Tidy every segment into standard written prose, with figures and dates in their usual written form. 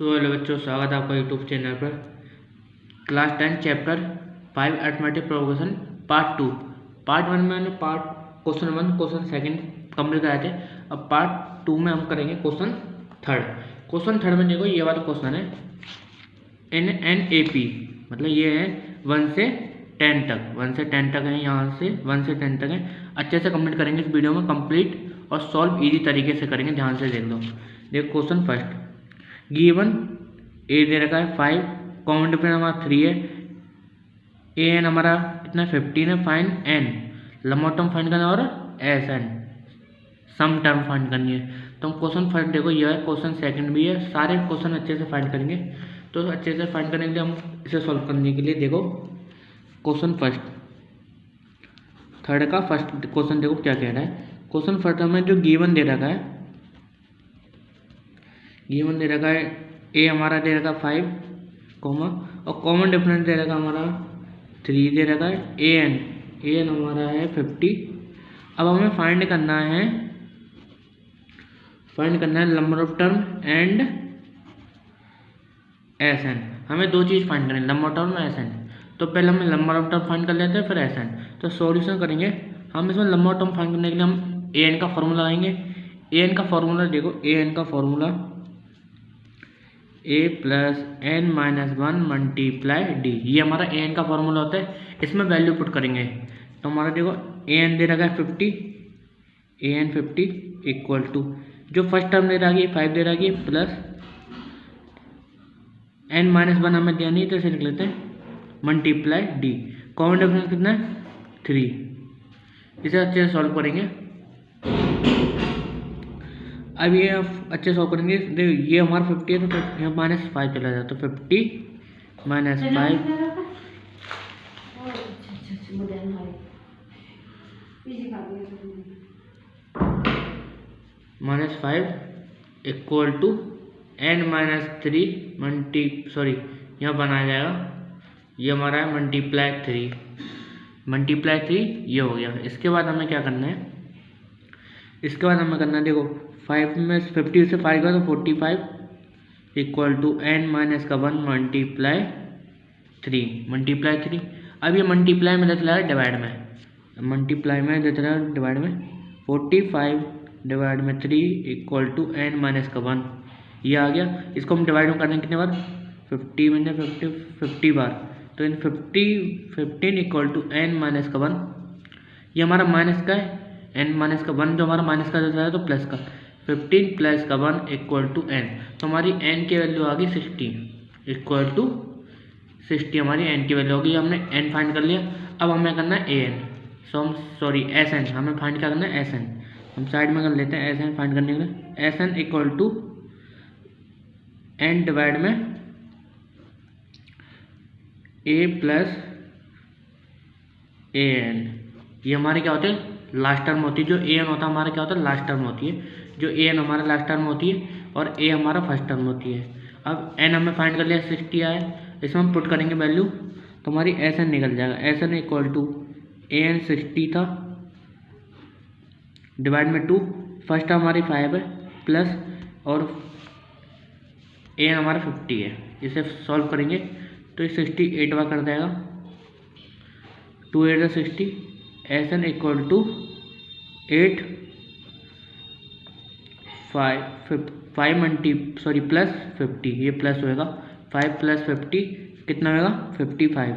So hello बच्चों, स्वागत है आपका यूट्यूब चैनल पर। Class 10 chapter 5 arithmetic progression part 2। Part 1 में मैंने क्वेश्चन 1 क्वेश्चन सेकंड कंप्लीट कराए थे। अब पार्ट 2 में हम करेंगे क्वेश्चन थर्ड। क्वेश्चन थर्ड में देखो, ये वाला क्वेश्चन है NNAP, मतलब ये है 1 से 10 तक। 1 से 10 तक है, यहाँ से 1 से 10 तक है। अच्छे से कंप्लीट करेंगे इस वीडियो में, कंप्लीट और सॉल्व इजी तरीके से करेंगे। ध्यान से देख लो। देखो क्वेश्चन फर्स्ट, गिवन ए दे रखा है 5, कॉमन डिफरेंस हमारा 3 है, ए एन हमारा कितना 15 है। फाइंड एन, लंबा टर्म फाइंड करना और एस एन सम टर्म फाइंड करनी है। तो हम क्वेश्चन फर्स्ट देखो यह है, क्वेश्चन सेकंड भी है, सारे क्वेश्चन अच्छे से फाइंड करेंगे। तो अच्छे से फाइंड करने के लिए हम इसे सॉल्व करने के लिए देखो क्वेश्चन फर्स्ट थर्ड का फर्स्ट क्वेश्चन देखो क्या कह रहा है। क्वेश्चन फर्स्ट हमें जो गिवन दे रखा है, गिवन दे रखा है ए हमारा दे रखा 5 कॉमा, और कॉमन डिफरेंस दे रखा हमारा 3 दे रखा है। ए एन हमारा है 50। अब हमें फाइंड करना है number of term and S N. हमें दो चीज़ फाइंड करनी है, नंबर टर्म एस एन। तो पहले हमें नंबर ऑफ टर्म फाइंड कर लेते हैं, फिर एस एन। तो सॉल्यूशन करेंगे हम इसमें। नंबर ऑफ टर्म फाइंड करने के लिए हम ए एन का फॉर्मूला लगाएंगे। ए एन का फॉर्मूला देखो, ए एन का formula a plus N minus 1 multiply D, ये हमारा ए एन का फॉर्मूला होता है। इसमें वैल्यू पुट करेंगे तो हमारा देखो ए एन दे रखा है 50, ए एन 50 इक्वल टू जो फर्स्ट टर्म दे रहा है 5 दे रहा है प्लस एन माइनस 1 हमें दिया नहीं, तो इसे लिख लेते हैं मल्टीप्लाई डी। कॉमन डिफरेंस कितना है 3। इसे अच्छे से सॉल्व करेंगे। अब ये अच्छे सॉल्व करेंगे। देखो ये हमारा 50 है, तो यहाँ -5 चला जाए, तो 50 -5 इक्वल टू n माइनस 3 यहाँ बनाया जाएगा, ये हमारा है मल्टीप्लाई 3 ये हो गया। इसके बाद हमें क्या करना है, इसके बाद हमें करना है देखो 5 में 50 से 5 का तो 45 इक्वल टू n माइनस का 1 मल्टीप्लाई 3। अब ये मल्टीप्लाई में देता है डिवाइड में, मल्टीप्लाई में देता है डिवाइड में 45 डिवाइड में 3 इक्वल टू n माइनस का 1, ये आ गया। इसको हम डिवाइड करने कितने बार 50 बार, तो इन 15 इक्वल टू n माइनस का 1, ये हमारा माइनस का है, n माइनस का 1 जो हमारा माइनस का देता है तो प्लस का 15 प्लस का 1 इक्वल टू n। तो हमारी n की वैल्यू आ गई 60 इक्वल टू 60 हमारी n की वैल्यू होगी। हमने n फाइंड कर लिया। अब हमें करना है एस एन। हमें फाइंड क्या करना है एस एन। हम साइड में कर लेते हैं एस एन फाइंड करने के लिए। S N equal to n divide में a प्लस ए एन, ये हमारे क्या होते हैं लास्ट टर्म होती है। जो ए एन होता है हमारा क्या होता है लास्ट टर्म होती है, जो ए एन हमारा लास्ट टर्म होती है और ए हमारा फर्स्ट टर्म होती है। अब एन हमें फाइंड कर लिया 60 आया, इसमें हम पुट करेंगे वैल्यू तो हमारी एस एन निकल जाएगा। S N equal to A N 60 था डिवाइड में 2, फर्स्ट टर्म हमारी 5 है प्लस और ए एन हमारा 50 है। इसे सॉल्व करेंगे तो ये 68 बार कर देगा, 2 8 60। S N equal to 8 plus 50, ये प्लस होएगा 5 प्लस 50 कितना होगा 55।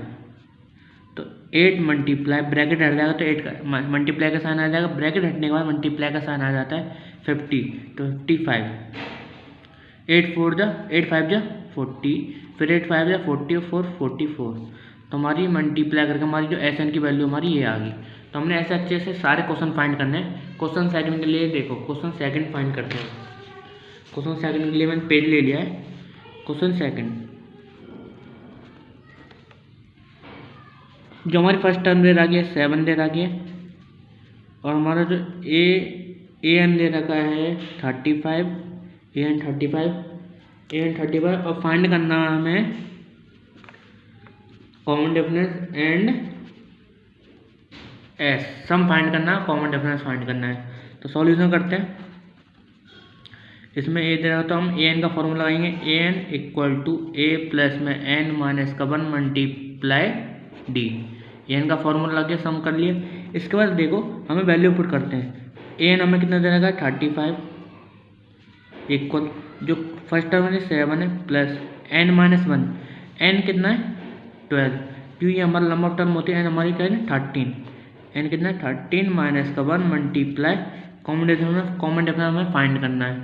तो 8 मल्टीप्लाई ब्रैकेट हट जाएगा, तो 8 का मल्टीप्लाई का साइन आ जाएगा, ब्रैकेट हटने के बाद मल्टीप्लाई का साइन आ जाता है 50, तो 55। 8 5 जा 40, फिर 8 5 जा 40 और 4 44। तो हमारी मल्टीप्लाई करके हमारी जो एस एन की वैल्यू हमारी ये आ गई। तो हमने ऐसे अच्छे से सारे क्वेश्चन फाइंड करने हैं। क्वेश्चन सेकंड के लिए देखो, क्वेश्चन सेकंड फाइंड करते हैं। क्वेश्चन सेकंड के लिए मैंने पेज ले लिया है। क्वेश्चन सेकंड जो हमारी फर्स्ट टर्म दे रखी है 7 दे रखी है, और हमारा जो ए एन दे रखा है 35, ए एन 35 और फाइंड करना है हमें common difference and S sum find करना है, कॉमन डिफरेंस फाइंड करना है। तो सॉल्यूशन करते हैं। इसमें ए दे रहा तो हम ए एन का फॉर्मूला लगाएंगे, a n equal to A plus में एन माइनस का 1 मल्टीप्लाई डी। ए एन का फॉर्मूला लगा के सम कर लिया। इसके बाद देखो हमें वैल्यू पुट करते हैं। ए एन हमें कितना दे रहा है 35 इक्वल जो फर्स्ट टर्म है 7 है प्लस एन माइनस 1, एन कितना है 12, क्योंकि हमारा लंबा टर्म होती है एन हमारी क्या है 13, एन कितना है 13 माइनस का 1 मल्टीप्लाई कॉमन डिफरेंस हमें फाइंड करना है,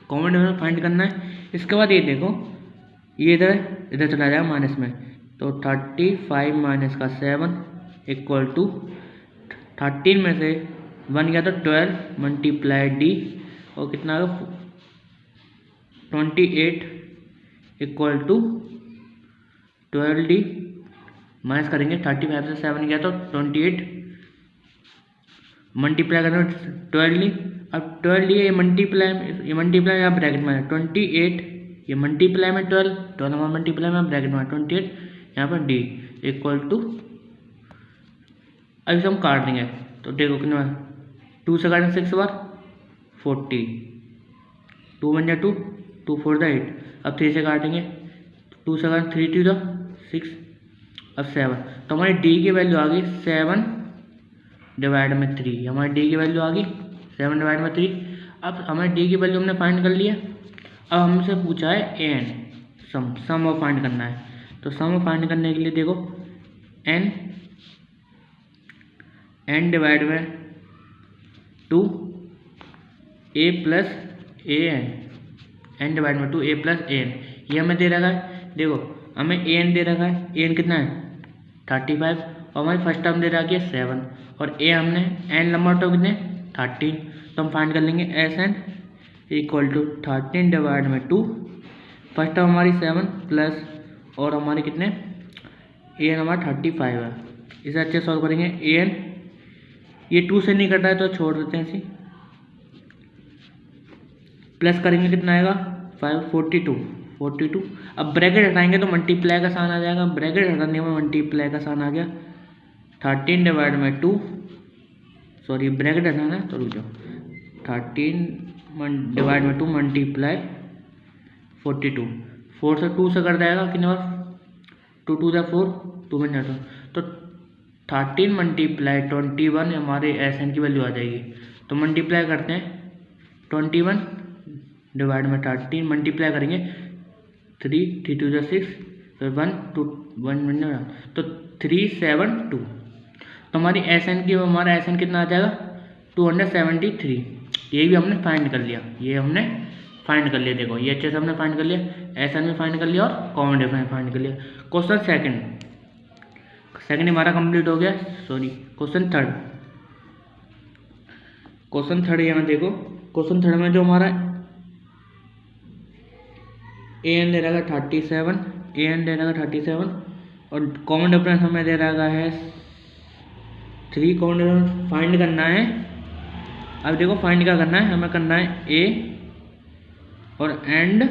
कॉमन डिफरेंस फाइंड करना है। इसके बाद ये देखो ये इधर चला जाएगा माइनस में, तो 35 माइनस का 7 इक्वल टू 13 में से 1 गया तो 12 मल्टीप्लाई डी और कितना आ गया 28 इक्वल टू 12 डी माइनस करेंगे 35 से 7 गया तो 28 मल्टीप्लाई करना 12 डी। अब 12 डी ये मल्टीप्लाई यहाँ ब्रैकेट में है 28, ये मल्टीप्लाई में 12 हमारा मल्टीप्लाई में ब्रैकेट में 28 यहाँ पर डी इक्वल टू, अभी हम काट देंगे तो देखो कितना 2 से काटेंगे 6 बार 40, 2 1 2, 2 4 8, अब 3 से काटेंगे 2 से काटेंगे 3 2 6, अब 7, तो हमारी डी की वैल्यू आ गई 7 डिवाइड में 3, हमारी डी की वैल्यू आ गई 7 डिवाइड में 3। अब हमारी डी की वैल्यू हमने फाइंड कर लिया। अब हमसे पूछा है a N some of find करना है, तो सम ऑफ फाइंड करने के लिए देखो एन डिवाइड में 2 a plus A n divide में 2 ए प्लस ए एन, ये हमें दे रखा है। देखो हमें ए एन दे रखा है, ए एन कितना है 35 और हमारी फर्स्ट टर्म दे रखी है 7 और ए हमने एन लंबा टर्म कितने 13, तो हम फाइंड कर लेंगे S N equal to 13 divide में 2, फर्स्ट टर्म हमारी 7 प्लस और हमारे कितने ए एन हमारा 35 है। इसे अच्छे सॉल्व करेंगे। ए एन ये 2 से नहीं कट रहा है तो छोड़ देते हैं इसे, प्लस करेंगे कितना आएगा 5 42। अब ब्रैकेट हटाएंगे तो मल्टीप्लाई का साइन आ जाएगा, ब्रैकेट हटाने में मल्टीप्लाई का साइन आ गया 13 डिवाइड में 2, सॉरी ब्रैकेट हटाना है तो रुक जाओ 13 डिवाइड में 2 मल्टीप्लाई 42, 4 से 2 से कर जाएगा कितने बार 2 2 4, 2 में जाता तो 13 मल्टीप्लाई 21 हमारे एस एन की वैल्यू आ जाएगी। तो मल्टीप्लाई करते हैं 21 डिवाइड में 13 मल्टीप्लाई करेंगे 3 3 2 6, फिर 1 2 1 तो 372, तो हमारी एस एन की हमारा एस एन कितना आ जाएगा 273। ये भी हमने फाइंड कर लिया, ये हमने फाइंड कर लिया। देखो ये अच्छे से हमने फाइंड कर लिया, एस एन भी फाइंड कर लिया और कॉमन डिफरेंस फाइंड कर लिया। क्वेश्चन सेकंड हमारा कंप्लीट हो गया। सॉरी क्वेश्चन थर्ड यहाँ देखो, क्वेश्चन थर्ड में जो हमारा ए एन दे रहा है 37, ए एन दे रहा है 37 और कॉमन डिफरेंस हमें दे रहा है 3, कॉमन डिफरेंस फाइंड करना है। अब देखो फाइंड क्या करना है, हमें करना है ए और एंड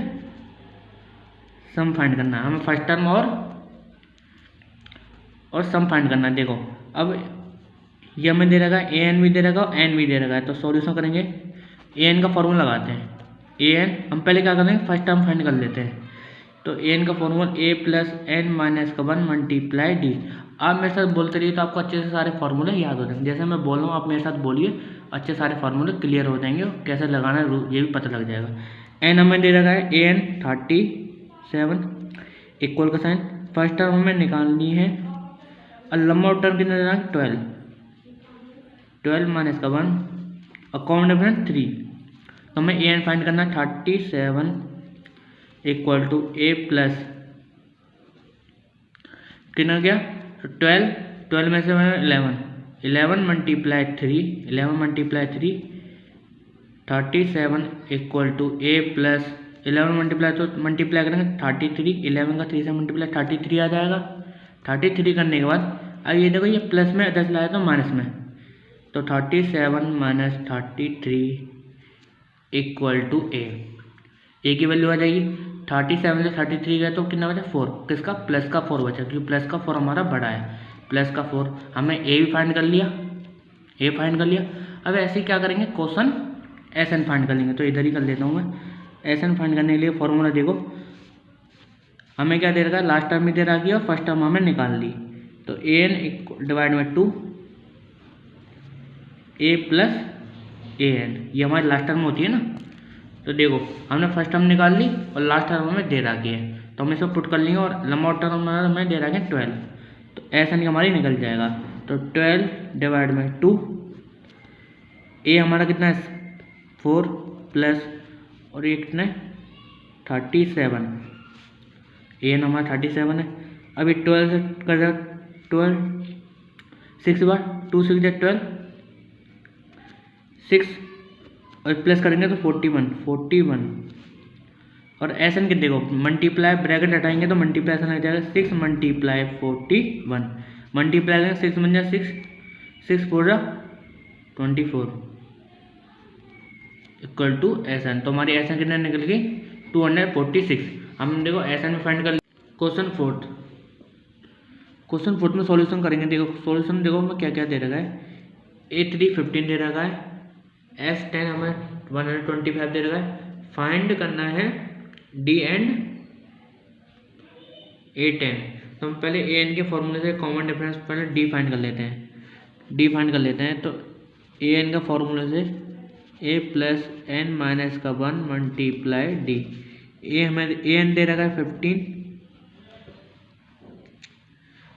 सम फाइंड करना है, हमें फर्स्ट टर्म और सम फाइंड करना है। देखो अब ये हमें दे रखा है ए एन भी दे रखा है एन भी दे रखा है, तो सॉल्यूशन करेंगे। ए एन का फॉर्मूला लगाते हैं, ए एन हम पहले क्या करेंगे फर्स्ट टर्म फाइंड कर लेते हैं। तो ए एन का फॉर्मूला ए प्लस एन माइनस का 1 मल्टीप्लाई डी। आप मेरे साथ बोलते रहिए तो आपको अच्छे से सारे फार्मूले याद हो जाएंगे। जैसे मैं बोल रहा हूँ आप मेरे साथ बोलिए, अच्छे सारे फार्मूले क्लियर हो जाएंगे और कैसे लगाना है ये भी पता लग जाएगा। एन हमें दे रखा है ए एन 37 इक्वल का साइन, फर्स्ट टर्म हमें निकालनी है और लंबा टर्म कितना देना है 12 माइनस का 1 और कॉमन डिफरेंस 3, तो हमें ए एन फाइंड करना है 37 इक्वल टू ए प्लस कितना गया 12 में से 11 multiply 3 37 equal to A plus 11 multiply करेंगे 33, 11 का 3 से मल्टीप्लाई 33 आ जाएगा। 33 करने के बाद अब ये देखो ये प्लस में 10 लाया तो माइनस में, तो 37 माइनस 33 इक्वल टू ए की वैल्यू आ जाएगी 37 से 33 गए तो कितना बचा 4, किसका प्लस का 4 बचा, क्योंकि प्लस का 4 हमारा बड़ा है, प्लस का 4 हमने ए भी फाइंड कर लिया, अब ऐसे ही क्या करेंगे क्वेश्चन एस एन फाइंड कर लेंगे। तो इधर ही कर लेता हूँ मैं। एस एन फाइंड करने के लिए फॉर्मूला देखो, हमें क्या दे रखा है, लास्ट टर्म भी दे रखी है और फर्स्ट टर्म हमने निकाल ली। तो a n divide by 2 a plus A N, ये हमारी लास्ट टर्म होती है ना। तो देखो हमने फर्स्ट टर्म निकाल ली और लास्ट टर्म हमें दे रखी है, तो हम इसको पुट कर लेंगे और लंबा टर्म हमें दे रखा है 12। तो एस एन हमारी निकल जाएगा। तो 12 डिवाइड बाई 2, ए हमारा कितना है 4 प्लस और ये कितना है 37, ए एन हमारा 37 है। अभी 12 से कर 12 6 बार 2 6 12 6 और प्लस करेंगे तो 41 और एस एन कितने को मल्टीप्लाई ब्रैकेट हटाएंगे तो मल्टीप्लाई आ जाएगा 6 मल्टीप्लाई 41, मल्टीप्लाई करेंगे 6 बन जाए 6 4 24 इक्वल टू एस एन। तो हमारी एस एन कितने निकल गई 246। हम देखो एस एन में फाइंड कर क्वेश्चन फोर्थ में सॉल्यूशन करेंगे। देखो सॉल्यूशन देखो हमें क्या क्या दे रखा है, A3 15 दे रखा है, S10 हमें 125 दे रखा है। फाइंड करना है D एंड A10। तो हम पहले ए एन के फॉर्मूले से कॉमन डिफरेंस पहले D फाइंड कर लेते हैं। तो ए एन का फॉर्मूले से a प्लस एन माइनस का 1 मल्टीप्लाई डी। ए हमें ए एन दे रखा है 15,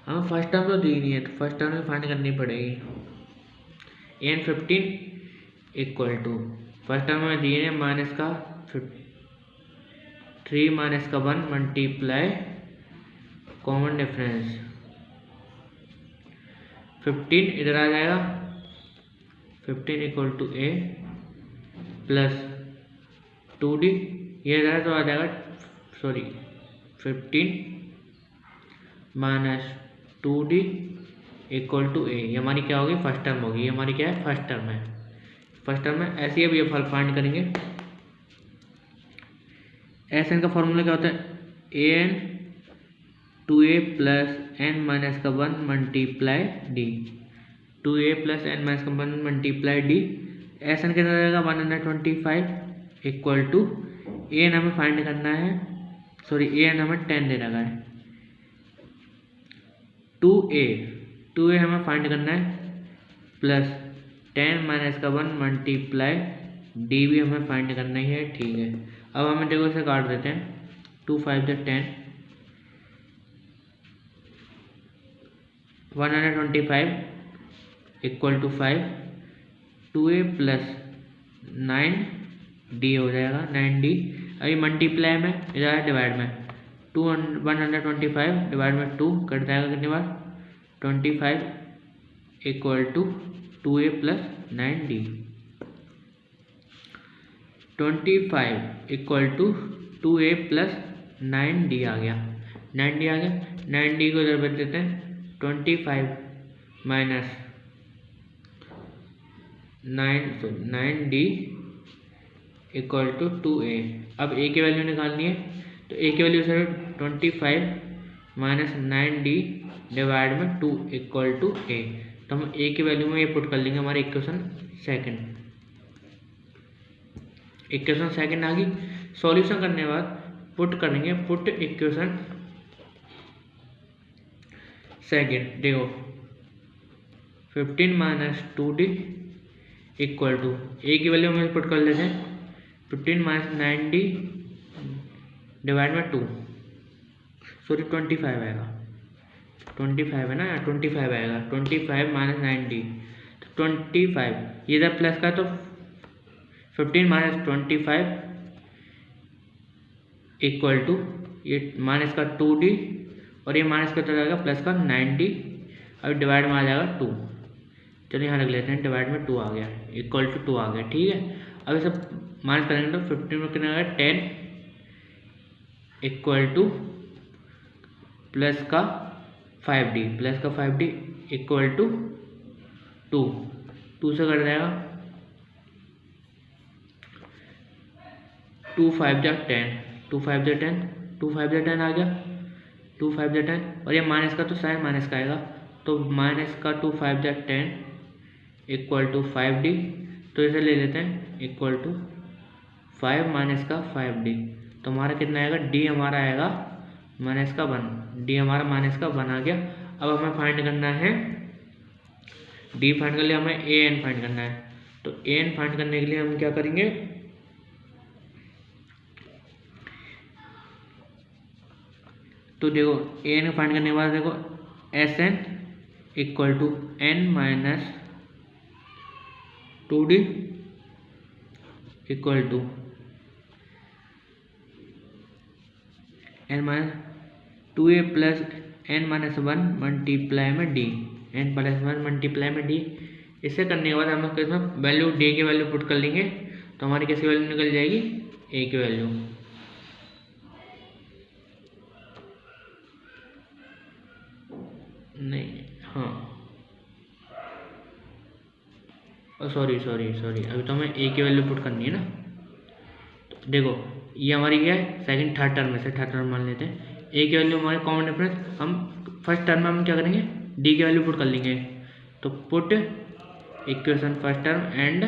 हमें फर्स्ट टर्म तो दी नहीं है, तो फर्स्ट टर्म में फाइंड करनी पड़ेगी। A n 15 equal to first term में दिए हैं माइनस का 3 माइनस का 1 मल्टीप्लाई कॉमन डिफरेंस 15 इधर आ जाएगा, 15 equal to A plus 2d, ये इधर तो आ जाएगा 15 माइनस 2d इक्वल टू ए। ये हमारी क्या होगी फर्स्ट टर्म होगी, ये हमारी क्या है फर्स्ट टर्म है। फर्स्ट टर्म में ऐसे ही अब ये फल फाइंड करेंगे। एस एन का फॉर्मूला क्या होता है, a n 2a plus N minus का 1 multiply d, 2a plus N minus का 1 मल्टीप्लाई डी। एस एन कितना रहेगा 125 इक्वल टू ए एन हमें फाइंड करना है, ए एन हमें 10 दे रखा है। 2a हमें फाइंड करना है प्लस 10 माइनस का 1 मल्टीप्लाई डी भी हमें फाइंड करना ही है, ठीक है। अब हमें देखो इसे काट देते हैं, 2 5 10 125 equal to 5, 2a plus 9d हो जाएगा 9d। अभी मल्टीप्लाई में इधर है डिवाइड में 125 डिवाइड में 2 कट जाएगा कितनी बार 25 equal to 2a plus 9d। 25 equal to 2a plus 9d आ गया, 9d को इधर बच देते हैं 25 minus 9d equal to 2a। अब a की वैल्यू निकालनी है, तो a की value sir 25 minus 9d divide में 2 इक्वल टू a। तो हम a की वैल्यू में ये पुट कर लेंगे, हमारे इक्वेशन सेकंड आ गई। सॉल्यूशन करने के बाद पुट करेंगे, पुट इक्वेशन सेकंड। देखो 15 माइनस 2d इक्वल टू ए की वैल्यू हम पुट कर लेते हैं 15 माइनस 9d डिवाइड में 2, 25 आएगा, 25 है ना, 25 आएगा, 25 माइनस 9d तो 25, ये इधर प्लस का तो 15 माइनस 25 इक्वल टू ये माइनस का 2d और ये माइनस का तो जाएगा प्लस का 9d, अब डिवाइड में आ जाएगा 2। चलिए यहाँ रख लेते हैं, डिवाइड में 2 आ गया इक्वल टू 2 आ गया, ठीक है। अब इसे माइनस करेंगे तो 15 में कितना आ गया 10 इक्वल टू प्लस का 5d इक्वल टू 2 से कट जाएगा 2 5 जा 10, 2 5 जा 10, 2 5 जा 10 आ गया, 2 5 जा 10 और ये माइनस का तो साइन माइनस का आएगा, तो माइनस का 2 5 जा 10 इक्वल टू 5d। तो इसे ले लेते हैं इक्वल टू 5 माइनस का 5d। तो हमारा कितना आएगा, d हमारा आएगा माइनस का 1, d हमारा माइनस का 1 आ गया। अब हमें फाइंड करना है d फाइंड कर लिया, हमें an फाइंड करना है। तो an फाइंड करने के लिए हम क्या करेंगे, तो देखो an फाइंड करने के बाद देखो Sn equal to n minus 2d equal to n minus 2a plus n minus 1 multiply में d, n प्लस 1 मल्टीप्लाई में d। इसे करने के बाद हम इसमें वैल्यू d की वैल्यू पुट कर लेंगे, तो हमारी कैसी वैल्यू निकल जाएगी, a की वैल्यू। नहीं, हाँ सॉरी अभी तो हमें a की वैल्यू पुट करनी है ना। तो देखो ये हमारी क्या है, सेकंड थर्ड टर्म में से थर्ड टर्म मान लेते हैं। a की वैल्यू हमारे कॉमन डिफरेंस, हम फर्स्ट टर्म में हम क्या करेंगे, d की वैल्यू पुट कर लेंगे। तो put equation first term and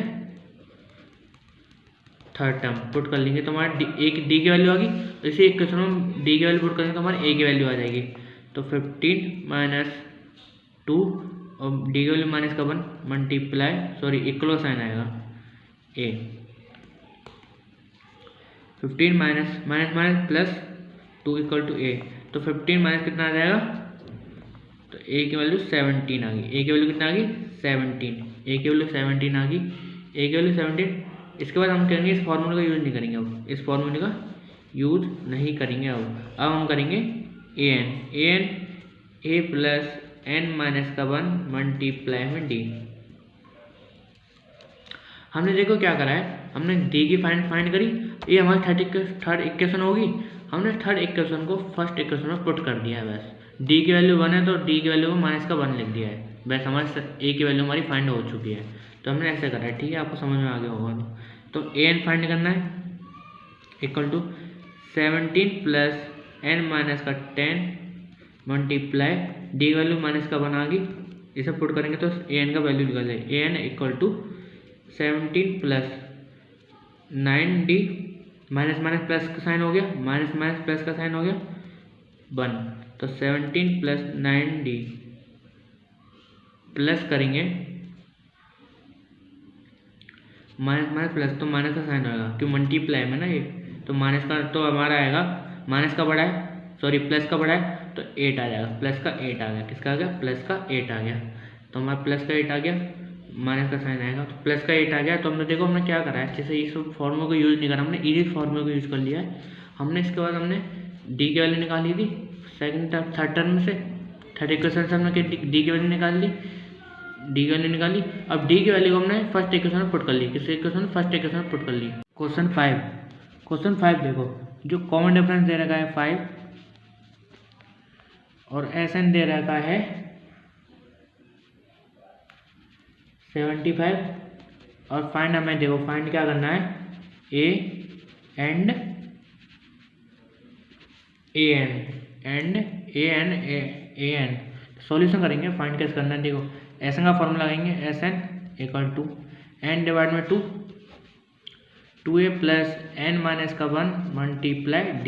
third term put कर लेंगे, तो हमारे एक डी की वैल्यू आ गई। तो इसी इक्वेशन में डी की वैल्यू पुट करेंगे तो हमारे ए की वैल्यू आ जाएगी। तो 15 माइनस 2 और डी की वैल्यू माइनस का 1 मल्टीप्लाई, सॉरी इक्वल साइन आएगा a. 15 minus minus minus plus 2 equal to a. तो 15 माइनस कितना आ जाएगा, तो ए की वैल्यू 17 आ गई। ए की वैल्यू कितना आ गई, 17। ए की वैल्यू 17 आ गई, ए की वैल्यू 17। इसके बाद हम करेंगे, इस फॉर्मूले का यूज़ नहीं करेंगे, अब इस फॉर्मूले का यूज नहीं करेंगे। अब हम करेंगे a n a plus n minus का 1 मल्टीप्लाई में d। हमने देखो क्या करा है, हमने d की फाइंड करी, ये हमारी थर्ड इक्वेशन होगी। हमने थर्ड इक्वेशन को फर्स्ट इक्वेशन में पुट कर दिया है बस। d की वैल्यू 1 है तो d की वैल्यू को माइनस का 1 लिख दिया है, बस हमारे a की वैल्यू हमारी फाइंड हो चुकी है। तो हमने ऐसे करा है, ठीक है, आपको समझ में आ गया होगा। तो an फाइंड करना है equal to 17 plus n minus का 10 मल्टीप्लाई डी वैल्यू माइनस का 1 आ गई। इसे पुट करेंगे तो an का वैल्यू निकल जाए, an equal to 17 plus 9d minus minus plus का साइन हो गया, माइनस माइनस प्लस का साइन हो गया 1। तो 17 प्लस 9d प्लस करेंगे माइनस माइनस प्लस, तो माइनस का साइन होगा क्यों मल्टीप्लाई में ना ये, तो माइनस का तो हमारा आएगा, माइनस का बड़ा है, सॉरी प्लस का बड़ा है तो 8 आ जाएगा, प्लस का 8 आ गया। किसका आ गया, प्लस का 8 आ गया। तो हमारा प्लस का 8 आ गया, माइनस का साइन आएगा तो प्लस का 8 आ गया। तो हमने देखो हमने क्या करा है, जैसे इस फॉर्मूले को यूज़ नहीं करा, हमने इजी फॉर्मूले को यूज़ कर लिया है हमने। इसके बाद हमने डी की वैल्यू निकाली थी सेकंड थर्ड टर्म में से, थर्ड इक्वेशन से हमने डी की वैल्यू निकाल ली, डी की वैल्यू निकाली। अब डी की वैल्यू को हमने फर्स्ट इक्वेशन में पुट कर ली, किस इक्वेशन में, फर्स्ट इक्वेशन में पुट कर ली। क्वेश्चन 5 देखो, जो कॉमन डिफरेंस दे रखा है 5 और Sn दे रखा है 75 और फाइंड हमें देखो फाइंड क्या करना है, a एंड an सॉल्यूशन करेंगे। फाइंड कैसे करना है देखो, Sn का फॉर्मूला लगाएंगे, Sn equal to n divide में 2a प्लस n माइनस का 1 मल्टीप्लाई d।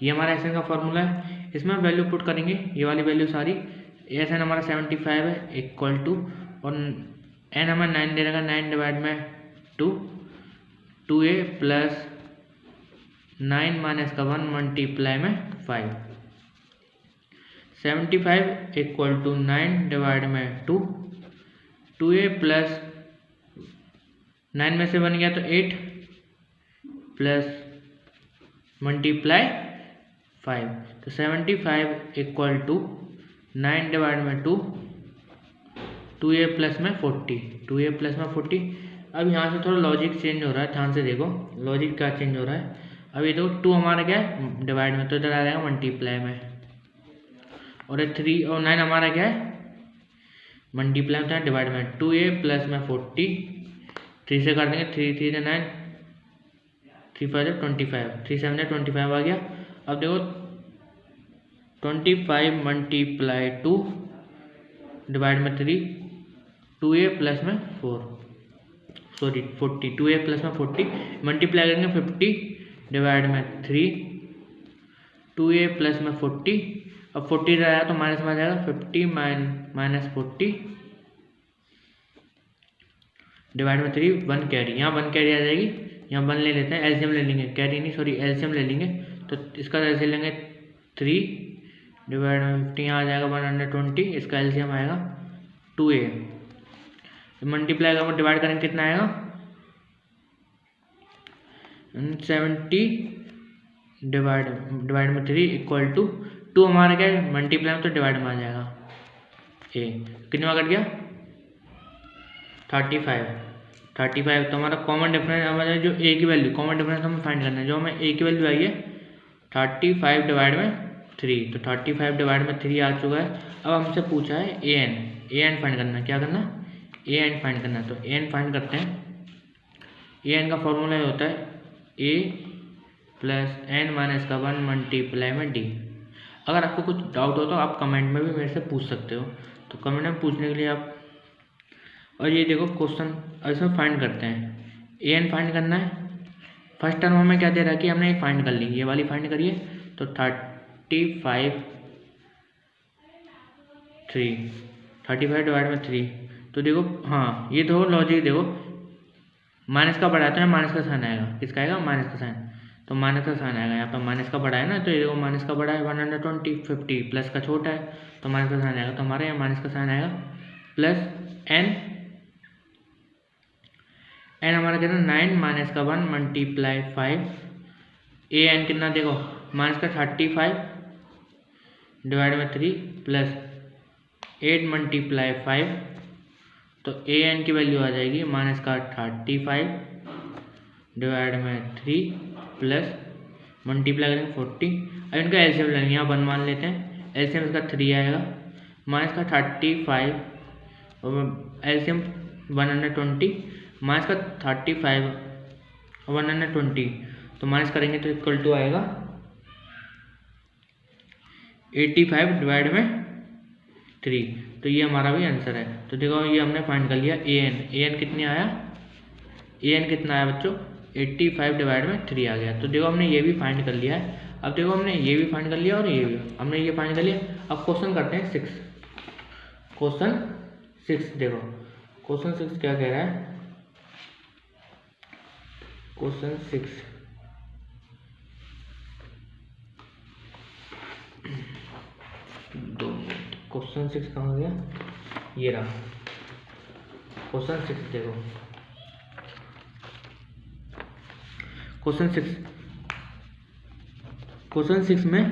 ये हमारा Sn का फॉर्मूला है। इसमें वैल्यू पुट करेंगे, ये वाली वैल्यू सारी। Sn हमारा 75 है इक्वल टू, और n हमें 9 दे रखा, 9 डिवाइड में 2a प्लस 9 माइनस का 1 मल्टीप्लाई में 5। 75 इक्वल टू 9 डिवाइड में 2a प्लस 9 में से 1 गया तो 8 प्लस मल्टीप्लाई 5। तो 75 इक्वल टू 9 डिवाइड में 2a प्लस में 40, 2a प्लस में 40। अब यहाँ से थोड़ा लॉजिक चेंज हो रहा है, ध्यान से देखो लॉजिक क्या चेंज हो रहा है। अब ये देखो 2 हमारा क्या है डिवाइड में, तो इधर आ जाएगा मल्टीप्लाई में, और 3 और 9 हमारा क्या है मल्टीप्लाई में, डिवाइड में 2a प्लस में 40, 3 से कर देंगे, 3 3 से 9, 3 5 25, 3 7 25 आ गया। अब देखो 25 मल्टीप्लाई 2 डिवाइड में 3, 2a प्लस में 4। सॉरी 40, 2a प्लस में 40 मल्टीप्लाई करेंगे 50 डिवाइड में 3, 2a प्लस में 40, अब 40 रहेगा तो माइनस में आ जाएगा 50 माइनस 40 डिवाइड में 3, 1 कैरी, यहाँ 1 कैरी आ जाएगी, यहाँ 1 ले लेते हैं, एलसीएम ले लेंगे, कैरी नहीं सॉरी एलसीएम ले लेंगे, तो इसका ऐसे लेंगे 3 डिवाइड में 50, यहाँ आ जाएगा 120, इसका एलसीएम आएगा 2a, मल्टीप्लाई करेंगे डिवाइड करेंगे कितना आएगा 70 डिवाइड में 3 इक्वल टू 2 हमारा क्या है मल्टीप्लाई में तो डिवाइड में आ जाएगा ए, कितना कट गया 35 तो हमारा कॉमन डिफरेंस हमारा जो ए की वैल्यू कॉमन डिफरेंस हमें फाइंड करना है, जो हमें ए की वैल्यू आई है 35 डिवाइड में 3, तो 35 डिवाइड में 3 आ चुका है। अब हमसे पूछा है ए एन फाइंड करना है, क्या करना ए एन फाइंड करना है, तो ए एन फाइंड करते हैं। ए एन का फॉर्मूला ये होता है ए प्लस एन माइनस का 1 मल्टीप्लाई में डी। अगर आपको कुछ डाउट हो तो आप कमेंट में भी मेरे से पूछ सकते हो, तो कमेंट में पूछने के लिए आप, और ये देखो क्वेश्चन इसमें फाइंड करते हैं, ए एन फाइंड करना है। फर्स्ट टर्म हमें क्या दे रहा है कि हमने फाइंड कर ली, ये वाली फाइंड करिए, तो 35 डिवाइड में 3, तो देखो हाँ ये तो लॉजिक देखो माइनस का बढ़ा है तो माइनस का साइन आएगा, किसका आएगा माइनस का साइन, तो माइनस का साइन आएगा, यहाँ पर माइनस का बड़ा है ना, तो ये देखो माइनस का बड़ा है 120, 50 प्लस का छोटा है तो माइनस का साइन आएगा, तो हमारे यहाँ माइनस का साइन आएगा प्लस एन हमारा कितना 9 माइनस का 1 मल्टीप्लाई 5, ए एन कितना देखो माइनस का 35 डिवाइड में 3 प्लस 8 मल्टीप्लाई 5, तो ए एन की वैल्यू आ जाएगी माइनस का 35 डिवाइड में 3 प्लस मल्टीप्लाई करेंगे 40। अब इनका एलसीएम लेंगे, यहाँ 1 मान लेते हैं, एलसीएम इसका 3 आएगा, माइनस का 35 और एलसीएम 120 माइनस का 35 120, तो माइनस करेंगे तो इक्वल टू आएगा 85 डिवाइड में 3, तो ये हमारा भी आंसर है। तो देखो ये हमने फाइंड कर लिया ए एन कितनी आया, ए एन कितना आया बच्चों 85 डिवाइड में 3 आ गया। तो देखो हमने ये भी फाइंड कर लिया है। अब देखो हमने ये भी फाइंड कर लिया और ये भी हमने ये फाइंड कर लिया। अब क्वेश्चन करते हैं 6, क्वेश्चन 6 देखो क्वेश्चन 6 क्या कह रहा है, क्वेश्चन 6 क्वेश्चन 6 कहाँ हो गया, ये रहा क्वेश्चन 6 देखो क्वेश्चन 6 में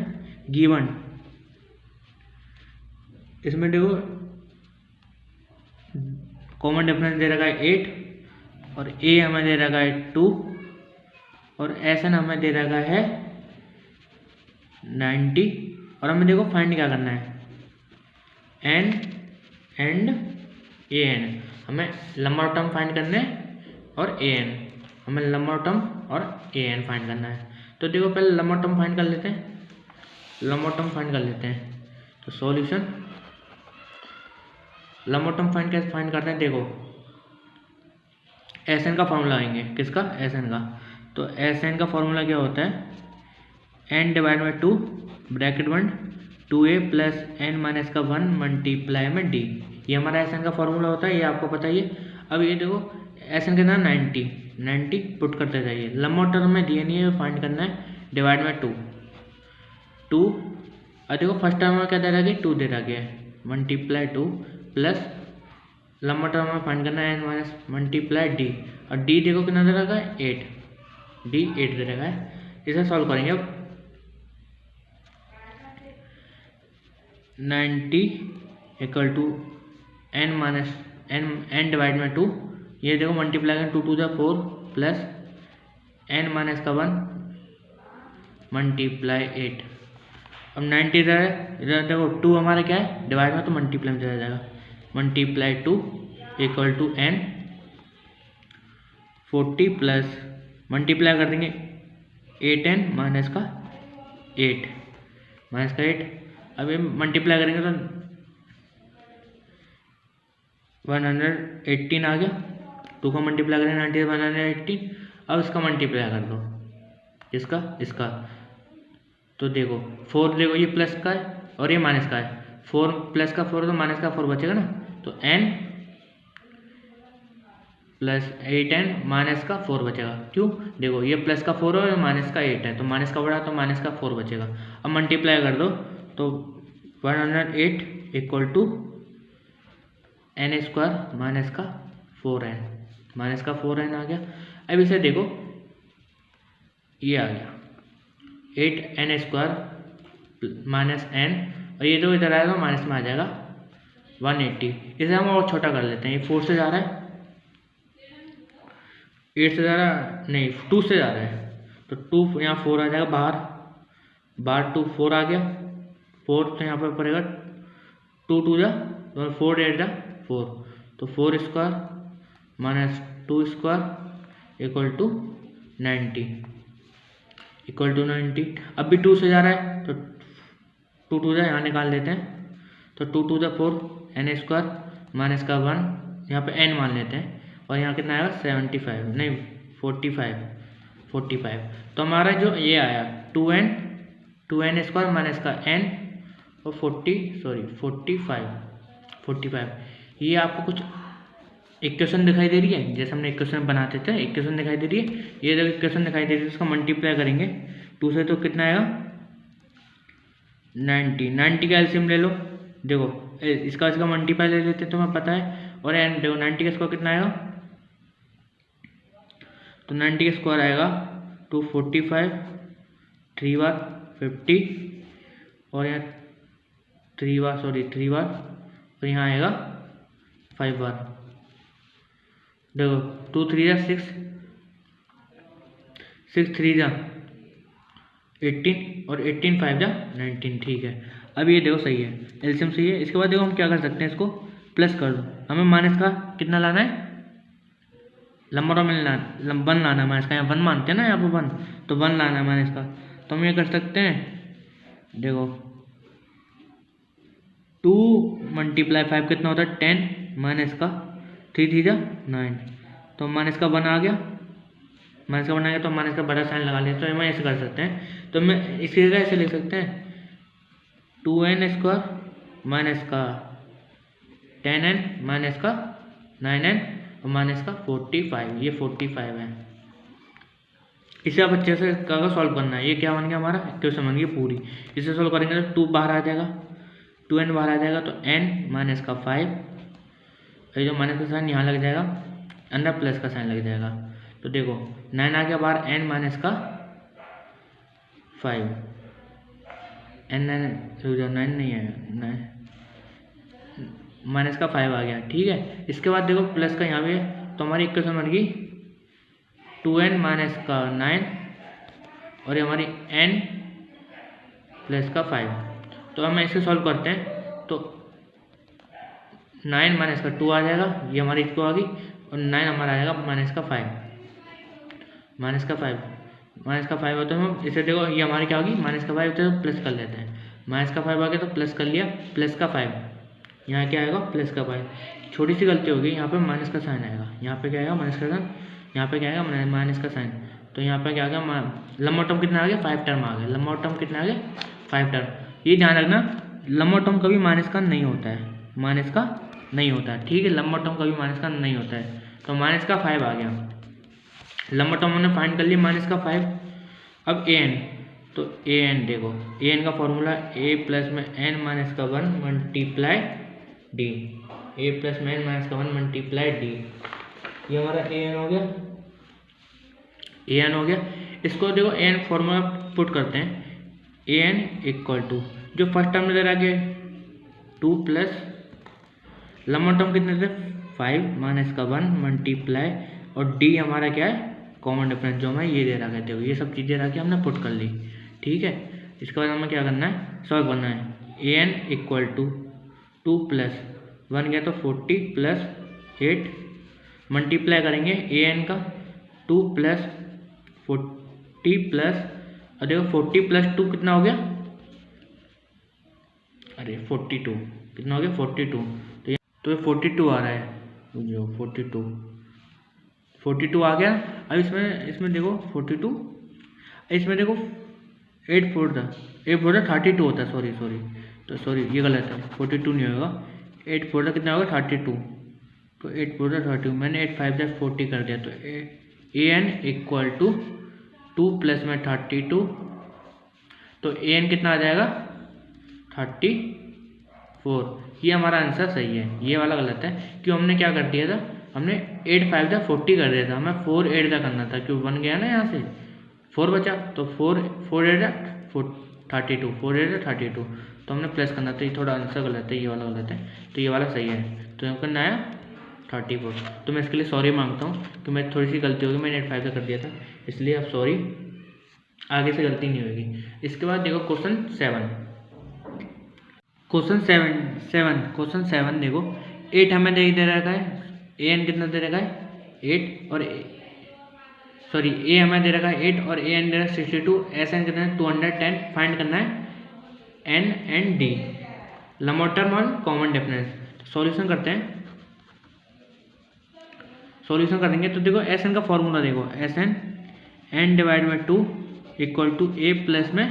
गिवन, इसमें देखो कॉमन डिफरेंस दे रखा है 8 और ए हमें दे रखा है 2 और एस एन हमें दे रखा है 90 और हमें देखो फाइंड क्या करना है एन एंड ए एन, हमें लंबा टर्म फाइंड करना है और ए एन हमें लंबा टर्म और ए एन फाइंड करना है। तो देखो पहले लंबा टर्म फाइंड कर लेते हैं, तो सॉल्यूशन लंबा टर्म कैसे फाइंड करते हैं, देखो एस एन का फॉर्मूला आएंगे, किसका एस एन का, तो एस एन का फॉर्मूला क्या होता है एन डिवाइड में 2 bracket 1 2a plus N minus का 1 मल्टीप्लाई में डी, ये हमारा एस एन का फॉर्मूला होता है, ये आपको पता ही है। अब ये देखो एस एन कितना 90 पुट करते जाइए, लंबा टर्म में दिए नहीं है फाइंड करना है, डिवाइड में 2 और देखो फर्स्ट टर्म में क्या दे रहा है 2 दे रहा गया है मल्टीप्लाई 2 प्लस लंबा टर्म में फाइंड करना है एन माइनस मल्टीप्लाई डी, और डी देखो कितना दे रखा है 8, डी 8 दे रखा है। इसे सॉल्व करेंगे अब 90 equal to N minus N divide में 2, ये देखो मल्टीप्लाई करें 2 2 4 प्लस एन माइनस का 1 मल्टीप्लाई 8, अब 90 इधर देखो 2 हमारा क्या है डिवाइड में, तो मल्टीप्लाई में चला जाएगा multiply 2 equal to N 40 plus multiply कर देंगे 8n माइनस का 8, अब ये मल्टीप्लाई करेंगे तो 118 आ गया, 2 का मल्टीप्लाई करें 90 बनाने 18। अब इसका मल्टीप्लाई कर दो, इसका तो देखो 4, देखो ये प्लस का है और ये माइनस का है, 4 प्लस का 4 तो माइनस का 4 बचेगा ना, तो n प्लस 8n माइनस का 4 बचेगा। क्यों, देखो ये प्लस का 4 है और माइनस का 8 है, तो माइनस का बड़ा तो माइनस का 4 बचेगा। अब मल्टीप्लाई कर दो तो 108 equal to n square minus का 4n, माइनस का 4n आ गया। अब इसे देखो, ये आ गया 8n स्क्वायर माइनस n, और ये तो इधर आएगा माइनस में आ जाएगा 180। इसे हम और छोटा कर लेते हैं, ये 4 से जा रहा है, 8 से जा रहा है नहीं 2 से जा रहा है, तो 2 यहाँ 4 आ जाएगा बाहर 2 4 आ गया, 4 तो यहाँ पर पड़ेगा 2 2 जा 4 8 जा 4, तो 4 square minus 2 square equal to 90, equal to 90। अब भी 2 से जा रहा है तो 2 2 जा यहाँ निकाल लेते हैं, तो 2 2 जा 4 n स्क्वायर माइनस का 1, यहाँ पे n मान लेते हैं, और यहाँ कितना आएगा 75 नहीं 45। तो हमारा जो ये आया 2n स्क्वायर माइनस का n और 45। ये आपको कुछ इक्वेशन दिखाई दे रही है, जैसे हमने इक्वेशन बनाते थे, इक्वेशन दिखाई दे रही है, ये जब इक्वेशन दिखाई दे रही है इसका मल्टीप्लाई करेंगे 2 से, तो कितना आएगा 90 का एलसीएम ले लो, देखो इसका मल्टीप्लाई ले लेते तो हमें पता है, और एन देखो 90 का स्क्वायर कितना आएगा, तो 90 का स्क्वायर आएगा 245, 3 बार 50, और यहाँ 3 बार, और यहाँ आएगा 5 बार, देखो 2 3 जा 6 3 जा 18, और 18 5 जा 19, ठीक है। अब ये देखो सही है, एलसीएम सही है। इसके बाद देखो हम क्या कर सकते हैं, इसको प्लस कर दो, हमें माइनस का कितना लाना है, लंबा और मिलना 1 लाना है माइनस का, यहाँ 1 मानते हैं ना, यहाँ पर 1, तो 1 लाना है माइनस का, तो हम ये कर सकते हैं, देखो 2 मल्टीप्लाई 5 कितना होता है 10, माइनस का 3 3 जा 9, तो माइनस का 1 आ गया, तो माइनस का बड़ा साइन लगा लिया, तो हम ऐसे कर सकते हैं, तो मैं इसी जगह ऐसे लिख सकते हैं 2n स्क्वायर माइनस का 10n माइनस का 9n और माइनस का 45, ये 45 है। इसे आप अच्छे से कागज सॉल्व करना है। ये क्या बन गया हमारा इक्वेशन बन गई पूरी। इसे सॉल्व करेंगे तो 2 बाहर आ जाएगा, 2n बाहर आ जाएगा, तो n माइनस का 5, ये जो माइनस का साइन यहाँ लग जाएगा, अंदर प्लस का साइन लग जाएगा, तो देखो 9 आ गया बाहर, n माइनस का 5, n 9 नहीं है, 9 माइनस का 5 आ गया, ठीक है। इसके बाद देखो प्लस का यहाँ पे, तो हमारी इक्वेशन बन गई 2n माइनस का 9, और ये हमारी n प्लस का 5। तो हम इसे सॉल्व करते हैं, तो 9 माइनस का 2 आ जाएगा, ये हमारी इसको आ गई, और 9 हमारा आएगा माइनस का 5, माइनस का 5 होता है। हम इसे देखो ये हमारी क्या होगी, माइनस का 5 होता है, तो प्लस कर लेते हैं, माइनस का 5 आ गया तो प्लस कर लिया, प्लस का 5, यहाँ क्या आएगा प्लस का 5। छोटी सी गलती होगी, यहाँ पे माइनस का साइन आएगा, यहाँ पे क्या आएगा माइनस का साइन, यहाँ पे क्या आएगा माइनस का साइन, तो यहाँ पे क्या आ गया, लंबा टर्म कितना आ गया 5 टर्म आ गया, लंबा टर्म कितना आ गया 5 टर्म। ये ध्यान रखना, लंबा टर्म कभी माइनस का नहीं होता है, माइनस का नहीं होता है, ठीक है, लंबा टर्म कभी माइनस का नहीं होता है। तो माइनस का 5 आ गया, लंबा टर्म हमने फाइंड कर लिया माइनस का 5। अब an, तो an देखो, an का फॉर्मूला a प्लस में n माइनस का 1 मल्टीप्लाई d, a प्लस में n माइनस का 1 मल्टीप्लाई d, ये हमारा an हो गया, an हो गया। इसको देखो an फॉर्मूला पुट करते हैं, an इक्वल टू जो फर्स्ट टर्म इधर आ गया 2 प्लस लंबा टर्म कितने थे 5 माइनस का 1 मल्टीप्लाई, और d हमारा क्या है कॉमन डिफरेंस जो हमें ये दे रहा कहते हो, ये सब चीज़ें रख के हमने पुट कर ली, ठीक है। इसके बाद हमें क्या करना है, सॉल्व करना है। an इक्वल टू 2 प्लस 1 गया तो 40 प्लस 8 मल्टीप्लाई करेंगे an का 2 प्लस 40 प्लस, और देखो 40 प्लस 2 कितना हो गया, अरे 42 कितना हो गया 42, तो ये 42 आ रहा है, जो 42 42 आ गया। अब इसमें देखो 42, इसमें देखो 8 4 था, 32 होता है, सॉरी ये गलत है, 42 नहीं होगा, 8 4 कितना होगा 32, तो 8 4 32, मैंने 8 5 40 कर दिया, तो an इक्वल टू 2 प्लस में 32, तो an कितना आ जाएगा 34। ये हमारा आंसर सही है, ये वाला गलत है, क्यों हमने क्या कर दिया था, हमने 8 5 40 कर दिया था, हमें 4 8 का करना था, क्यों 1 गया ना यहाँ से, 4 बचा, तो 4 8 32, 4 8 32, तो हमने प्लस करना था, ये थोड़ा आंसर गलत है, ये वाला गलत है, तो ये वाला सही है, तो यहाँ करना आया 34। तो मैं इसके लिए सॉरी मांगता हूँ कि मैं थोड़ी सी गलती होगी, मैंने 8 5 का कर दिया था, इसलिए अब सॉरी, आगे से गलती नहीं होगी। इसके बाद देखो क्वेश्चन 7 देखो, 8 हमें दे रखा है, an कितना दे रखा है 8, और सॉरी a हमें दे रखा है 8 और an दे रखा है 62, Sn कितना है 210, फाइंड करना है n एंड d, लंबा टर्म और कॉमन डिफरेंस। सॉल्यूशन करते हैं, सॉल्यूशन करेंगे तो देखो Sn का फॉर्मूला देखो, Sn n डिवाइड में 2 इक्वल टू a प्लस में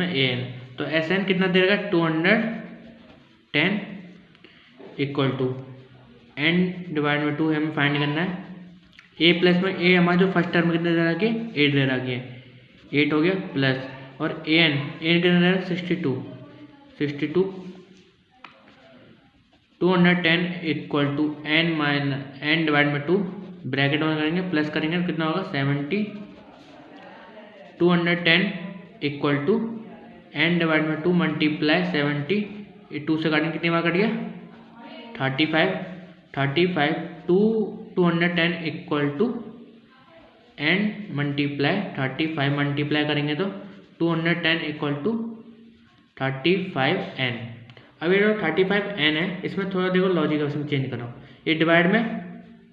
an, तो Sn कितना दे रखा है 210 इक्वल टू n डिवाइड में 2 हमें फाइंड करना है, a प्लस में a हमारा जो फर्स्ट टर्म कितना दे रखी है 8 दे रखी है, 8 हो गया प्लस, और an कितना दे रहा है 62 210 इक्वल टू n डिवाइड में 2 ब्रैकेट में करेंगे, प्लस करेंगे तो कितना होगा 70, 210 इक्वल टू n डिवाइड में 2 मल्टीप्लाई 70, 2 से काटेंगे कितनी बार कट गया 35, 210 equal to n multiply 35, multiply करेंगे तो 210 इक्वल टू 35n। अब ये जो 35n है, इसमें थोड़ा देखो लॉजिक इसमें चेंज करो, ये डिवाइड में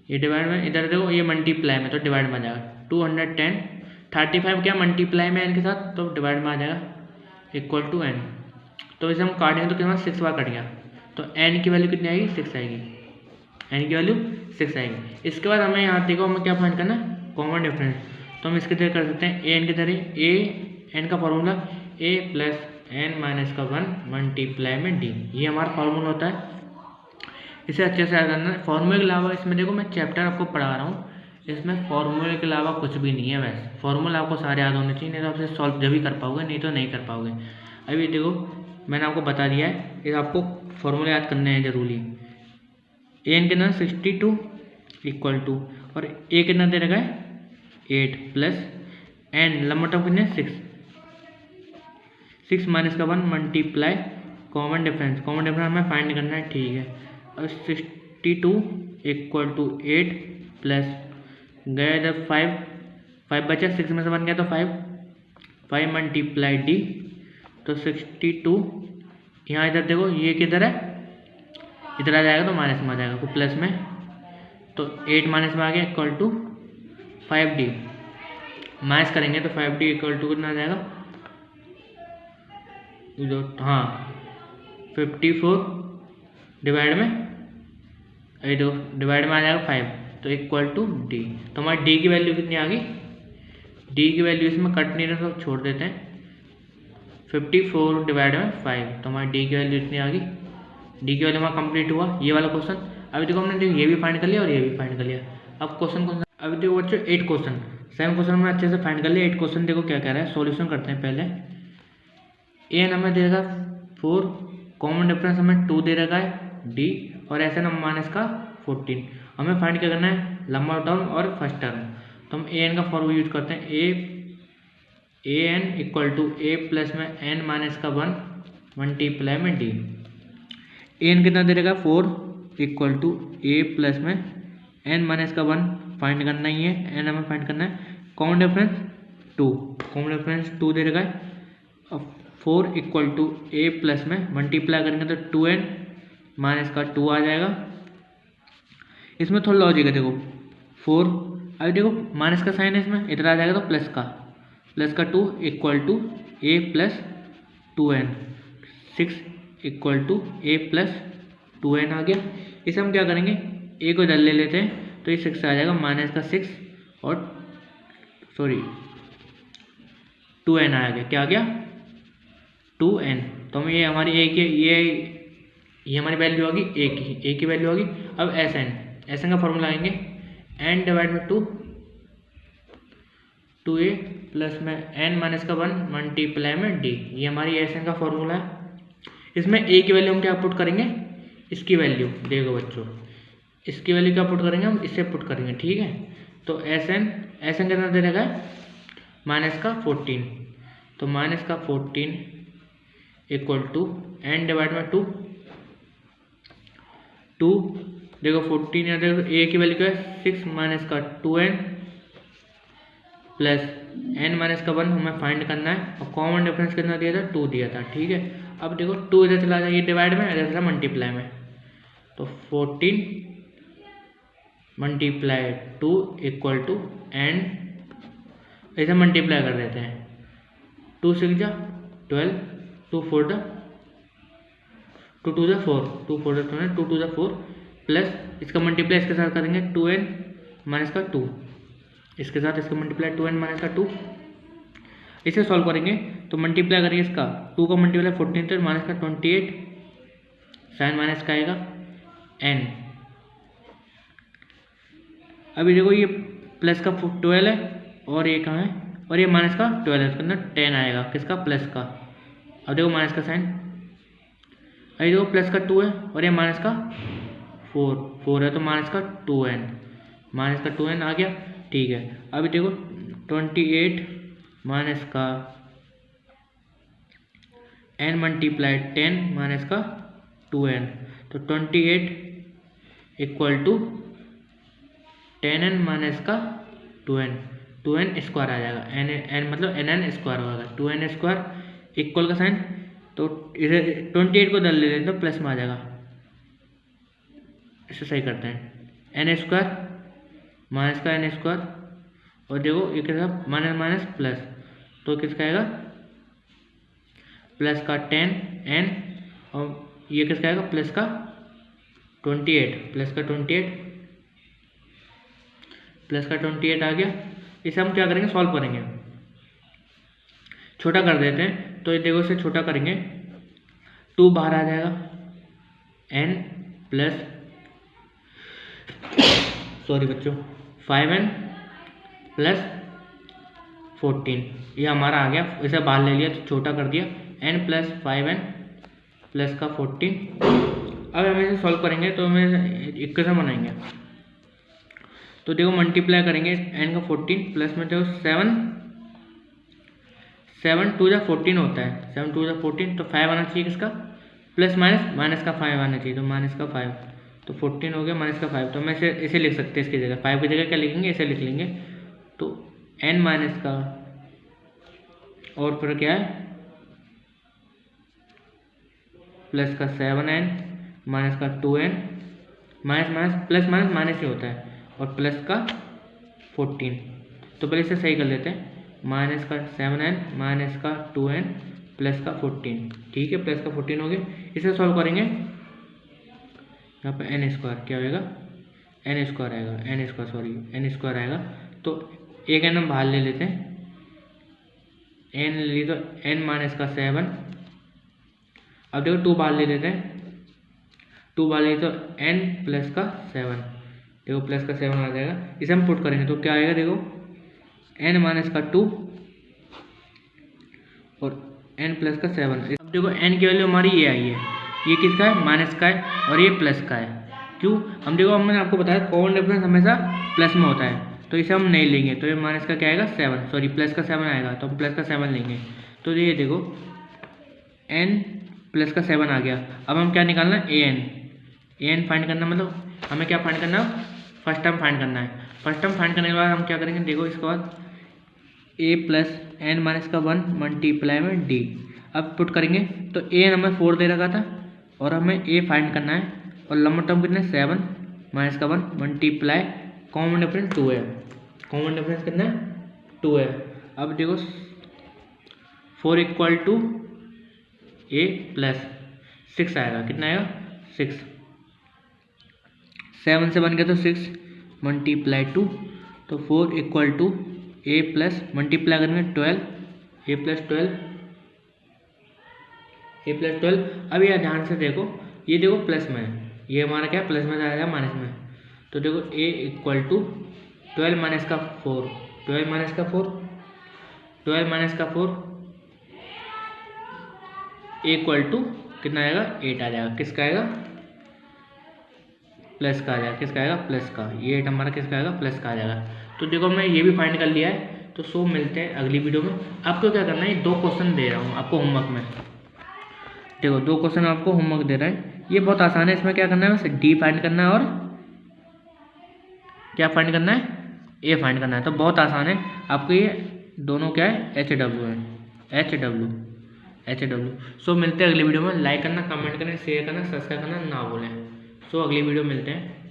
इधर देखो ये मल्टीप्लाई में, तो डिवाइड में आ जाएगा 210, 35 क्या मल्टीप्लाई में n के साथ, तो डिवाइड में आ जाएगा इक्वल टू n, तो इसे हम काटेंगे तो कितना 6 बार कट गया, तो n की वैल्यू कितनी आएगी 6 आएगी, n की वैल्यू 6 आएगी। इसके बाद हमें यहाँ देखो हमें क्या फाइंड करना है कॉमन डिफरेंस, तो हम इसके तरह कर सकते हैं an की तरह, a n का formula a plus n minus का 1 मल्टीप्लाई में d, ये हमारा फॉर्मूला होता है, इसे अच्छे से याद करना है। फॉर्मूले के अलावा इसमें देखो मैं चैप्टर आपको पढ़ा रहा हूँ, इसमें फॉर्मूले के अलावा कुछ भी नहीं है, वैसे फॉर्मूला आपको सारे याद होने चाहिए, नहीं तो आपसे सॉल्व जब भी कर पाओगे, नहीं तो नहीं कर पाओगे। अभी देखो मैंने आपको बता दिया है, ये आपको फॉर्मूले याद करने हैं जरूरी। an कितना 62 इक्वल टू, और a कितना दे रखा है 8 प्लस n लंबा टर्म कितने 6 माइनस का 1 मल्टीप्लाई कॉमन डिफरेंस हमें फाइंड करना है, ठीक है, और 62 इक्वल टू 8 प्लस गया इधर 5 बचा, 6 में से 1 गया तो 5 मल्टीप्लाई d, तो 62, यहाँ इधर देखो ये किधर है, इधर आ जाएगा तो माइनस में आ जाएगा, तो प्लस में, तो 8 माइनस में आ गया इक्वल टू 5d, माइनस करेंगे तो 5d इक्वल टू कितना आ जाएगा, जो हाँ 54 डिवाइड में डिवाइड में आ जाएगा 5, तो इक्वल टू d, तो हमारी d की वैल्यू कितनी आ गई, d की वैल्यू इसमें कट नहीं रहा तो छोड़ देते हैं, 54 डिवाइड में 5, तो हमारी d की वैल्यू इतनी आ गई, d की वैल्यू हमारा कंप्लीट हुआ ये वाला क्वेश्चन। अभी देखो हमने ये भी फाइंड कर लिया और ये भी फाइंड कर लिया, अब क्वेश्चन कौन सा, अभी देखो बच्चों 8 क्वेश्चन, 7 क्वेश्चन हमने अच्छे से फाइंड कर लिया, 8 क्वेश्चन देखो क्या कह रहा है, सॉल्यूशन करते हैं पहले। an हमें दे रखा 4, कॉमन डिफरेंस हमें 2 दे रखा है d, और Sn माइनस का 14, हमें फाइंड क्या करना है लंबा टर्म और फर्स्ट टर्म, तो हम an का फॉर्मूला यूज करते हैं, an equal to a plus में n माइनस का 1 मल्टीप्लाई में d, an कितना दे रखा 4 इक्वल टू a प्लस में n माइनस का 1 फाइंड करना ही है, n हमें फाइंड करना है, कॉमन डिफरेंस 2 दे रखा है, अब 4 इक्वल टू a प्लस में मल्टीप्लाई करेंगे तो 2n माइनस का 2 आ जाएगा। इसमें थोड़ा लॉजिक है, देखो 4, अभी देखो माइनस का साइन है इसमें, इधर आ जाएगा तो प्लस का 2 equal to a plus 2n, 6 equal to a plus 2n आ गया। इसे हम क्या करेंगे ए को इधर ले लेते हैं तो ये 6 आ जाएगा, माइनस का 6 और सॉरी 2n आ गया। क्या आ गया? 2n। तो हम ये हमारी ए की ये हमारी वैल्यू होगी ए की वैल्यू होगी। अब एस एन का फॉर्मूला आएंगे n डिवाइड में 2a प्लस में n माइनस का 1 मल्टीप्लाई में d। ये हमारी एस एन का फॉर्मूला है। इसमें a की वैल्यू हम क्या पुट करेंगे? इसकी वैल्यू देखो बच्चों, इसकी वैल्यू क्या पुट करेंगे हम? इससे पुट करेंगे, ठीक है। तो एस एन कितना दे रहेगा? माइनस का 14। तो माइनस का 14 इक्वल टू n डिवाइड में 2 देखो 14 या देखो a की वैल्यू क्या है? 6 माइनस का 2n प्लस n माइनस का 1 हमें फाइंड करना है और कॉमन डिफरेंस कितना दिया था? 2 दिया था, ठीक है। अब देखो 2 इधर चला जाए, ये डिवाइड में, इधर चला मल्टीप्लाई में, तो 14 मल्टीप्लाई 2 इक्वल टू n, ऐसे मल्टीप्लाई कर देते हैं। 2 6 जा 12, 2 4 जा 2 2 जा 4, 2 4 जा 2 2 जा 4 प्लस इसका मल्टीप्लाई इसके साथ करेंगे 2n माइनस का 2, इसके साथ इसका मल्टीप्लाई 2n माइनस का 2। इसे सॉल्व करेंगे तो मल्टीप्लाई करेंगे इसका 2 का मल्टीप्लाई 14 तो माइनस का 28, साइन माइनस का आएगा n। अभी देखो ये प्लस का 12 है और ये कहाँ है? और ये माइनस का 12 है, इसके अंदर 10 आएगा किसका? प्लस का। अब देखो माइनस का साइन, अभी देखो प्लस का 2 है और ये माइनस का 4 है, तो माइनस का 2n, माइनस का 2n आ गया, ठीक है। अभी देखो 28 माइनस का n मल्टीप्लाई 10 माइनस का 2n, तो 28 इक्वल टू 10n माइनस का 2n स्क्वायर आ जाएगा। n मतलब nn स्क्वायर होगा, 2n स्क्वायर इक्वल का साइन, तो इधर 28 को दल ले लेते तो प्लस में आ जाएगा। इसे सही करते हैं, n स्क्वायर माइनस का n स्क्वायर और देखो ये किसका? माइनस माइनस प्लस, तो किसका आएगा? प्लस का 10n और ये किसका आएगा? प्लस का 28, प्लस का 28 आ गया। इसे हम क्या करेंगे? सॉल्व करेंगे, छोटा कर देते हैं। तो ये देखो इसे छोटा करेंगे, 2 बाहर आ जाएगा, n प्लस सॉरी बच्चों 5n प्लस 14, ये हमारा आ गया। इसे बाहर ले लिया तो छोटा कर दिया, n प्लस 5n प्लस का 14। अब हम इसे सॉल्व करेंगे तो हमें इक्वेशन बनाएंगे। तो देखो मल्टीप्लाई करेंगे n का 14 प्लस में देखो 7 2 जा 14 होता है, 7 2 जा 14, तो 5 आना चाहिए किसका? प्लस माइनस का 5 आना चाहिए, तो माइनस का 5, तो 14 हो गया माइनस का 5। तो हम इसे लिख सकते हैं, इसकी जगह 5 की जगह क्या लिखेंगे? इसे लिख लेंगे। तो n माइनस का और फिर क्या है? प्लस का 7n माइनस का 2n, minus minus plus minus minus ही होता है, और प्लस का 14। तो पहले इसे सही कर लेते हैं, माइनस का 7n माइनस का 2n प्लस का 14, ठीक है। प्लस का 14 हो गया। इसे सॉल्व करेंगे, यहाँ पे n स्क्वायर क्या होगा? n स्क्वायर आएगा। तो एक n हम बाहर ले लेते हैं, n ले ली तो n माइनस का 7। अब देखो 2 बाहर ले लेते हैं, 2 बाहर ले तो n प्लस का 7, देखो प्लस का 7 आ जाएगा। इसे हम पुट करेंगे तो क्या आएगा? देखो n माइनस का 2 और n प्लस का 7। अब देखो n की वैल्यू हमारी ये आई है, ये किसका है? माइनस का है और ये प्लस का है। क्यों? हम देखो हमने आपको बताया कॉमन डिफरेंस हमेशा प्लस में होता है, तो इसे हम नहीं लेंगे। तो ये माइनस का क्या आएगा? 7, सॉरी प्लस का 7 आएगा, तो हम प्लस का 7 लेंगे। तो ये देखो n प्लस का 7 आ गया। अब हम क्या निकालना है? an फाइंड करना, मतलब हमें क्या फाइंड करना है? फर्स्ट टर्म फाइंड करना है। फर्स्ट टर्म फाइंड करने के बाद हम क्या करेंगे? देखो इसके बाद a प्लस n माइनस का 1 मल्टीप्लाई में d। अब पुट करेंगे तो a हमें 4 दे रखा था और हमें a फाइंड करना है, और लंबा टर्म कितना है? 7 माइनस का 1 मल्टीप्लाई कॉमन डिफरेंस 2 है, कॉमन डिफरेंस कितना है? 2 है। अब देखो 4 इक्वल टू a प्लस 6 आएगा, कितना आएगा? 6 7 से 1 गया तो 6 मल्टीप्लाई 2, तो 4 equal to A plus multiply करेंगे 12, ए प्लस 12। अब यह ध्यान से देखो, ये देखो प्लस में है, ये हमारा क्या प्लस में जाएगा माइनस में, तो देखो ए इक्वल टू 12 माइनस का 4, 12 माइनस का 4 इक्वल टू कितना आएगा 8 आ जाएगा। किसका आएगा? प्लस का आ जाएगा। किसका आएगा? प्लस का। ये 8 हमारा किसका आएगा? प्लस का आ जाएगा। तो देखो मैं ये भी फाइंड कर लिया है। तो सो मिलते हैं अगली वीडियो में। आपको क्या करना है, 2 क्वेश्चन दे रहा हूँ आपको होमवर्क में। देखो 2 क्वेश्चन आपको होमवर्क दे रहा है, ये बहुत आसान है। इसमें क्या करना है, बस डी फाइंड करना है और क्या फाइंड करना है, ए फाइंड करना है। तो बहुत आसान है आपको, ये दोनों क्या है, एच डब्ल्यू। सो मिलते हैं अगली वीडियो में। लाइक करना, कमेंट करना, शेयर करना, सब्सक्राइब करना ना भूलें। सो अगली वीडियो मिलते हैं।